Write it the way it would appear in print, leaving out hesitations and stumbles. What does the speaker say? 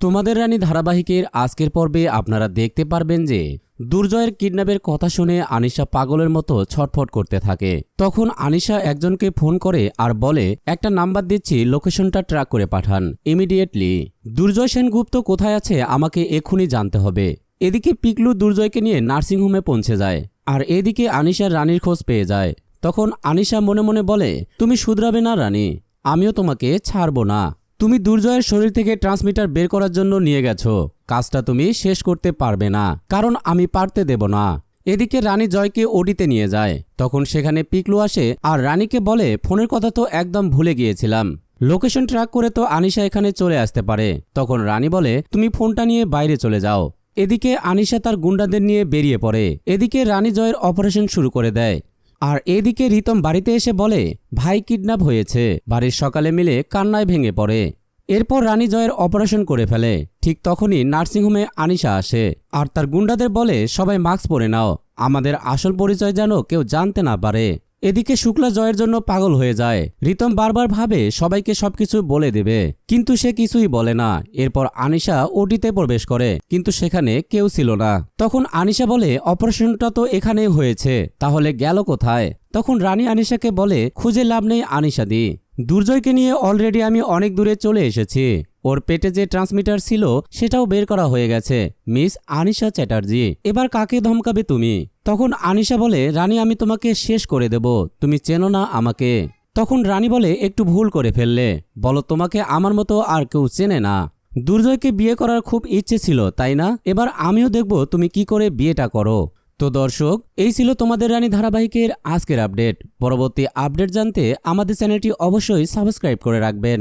তোমাদের রানী ধারাবাহিকের আজকের পর্বে আপনারা দেখতে পারবেন যে দুর্জয়ের কিডন্যাপের কথা শুনে আনিশা পাগলের মতো ছটফট করতে থাকে। তখন আনিশা একজনকে ফোন করে আর বলে, একটা নাম্বার দিচ্ছি, লোকেশনটা ট্র্যাক করে পাঠান ইমিডিয়েটলি। দুর্জয় সেনগুপ্ত কোথায় আছে আমাকে এক্ষুনি জানতে হবে। এদিকে পিকলু দুর্জয়কে নিয়ে নার্সিংহোমে পৌঁছে যায়, আর এদিকে আনিশার রানীর খোঁজ পেয়ে যায়। তখন আনিশা মনে মনে বলে, তুমি শুধরাবে না রানী, আমিও তোমাকে ছাড়ব না। তুমি দুর্জয়ের শরীর থেকে ট্রান্সমিটার বের করার জন্য নিয়ে গেছো, কাজটা তুমি শেষ করতে পারবে না, কারণ আমি পারতে দেব না। এদিকে রানী জয়কে ওডিতে নিয়ে যায়। তখন সেখানে পিকলু আসে আর রানীকে বলে, ফোনের কথা তো একদম ভুলে গিয়েছিলাম, লোকেশন ট্র্যাক করে তো আনিশা এখানে চলে আসতে পারে। তখন রানী বলে, তুমি ফোনটা নিয়ে বাইরে চলে যাও। এদিকে আনিশা তার গুন্ডাদের নিয়ে বেরিয়ে পড়ে। এদিকে রানী জয়ের অপারেশন শুরু করে দেয়। আর এদিকে রিতম বাড়িতে এসে বলে, ভাই কিডন্যাপ হয়েছে। বাড়ির সকালে মিলে কান্নায় ভেঙে পড়ে। এরপর রানী জয়ের অপারেশন করে ফেলে। ঠিক তখনই নার্সিংহোমে আনিশা আসে আর তার গুন্ডাদের বলে, সবাই মাস্ক পরে নাও, আমাদের আসল পরিচয় যেন কেউ জানতে না পারে। এদিকে শুক্লা জয়ের জন্য পাগল হয়ে যায়। রিতম বারবার ভাবে সবাইকে সবকিছু বলে দেবে, কিন্তু সে কিছুই বলে না। এরপর আনিশা ওটিতে প্রবেশ করে, কিন্তু সেখানে কেউ ছিল না। তখন আনিশা বলে, অপারেশনটা তো এখানেই হয়েছে, তাহলে গেল কোথায়? তখন রানী আনিশাকে বলে, খুঁজে লাভ নেই আনিশা দি, দুর্জয়কে নিয়ে অলরেডি আমি অনেক দূরে চলে এসেছি। ওর পেটে যে ট্রান্সমিটার ছিল সেটাও বের করা হয়ে গেছে, মিস আনিশা চ্যাটার্জি, এবার কাকে ধমকাবে তুমি? তখন আনিশা বলে, রানী আমি তোমাকে শেষ করে দেব, তুমি চেনো না আমাকে। তখন রানী বলে, একটু ভুল করে ফেললে, বলো তোমাকে আমার মতো আর কেউ চেনে না। দুর্জয়কে বিয়ে করার খুব ইচ্ছে ছিল তাই না? এবার আমিও দেখব তুমি কি করে বিয়েটা করো। তো দর্শক, এই ছিল তোমাদের রানী ধারাবাহিকের আজকের আপডেট। পরবর্তী আপডেট জানতে আমাদের চ্যানেলটি অবশ্যই সাবস্ক্রাইব করে রাখবেন।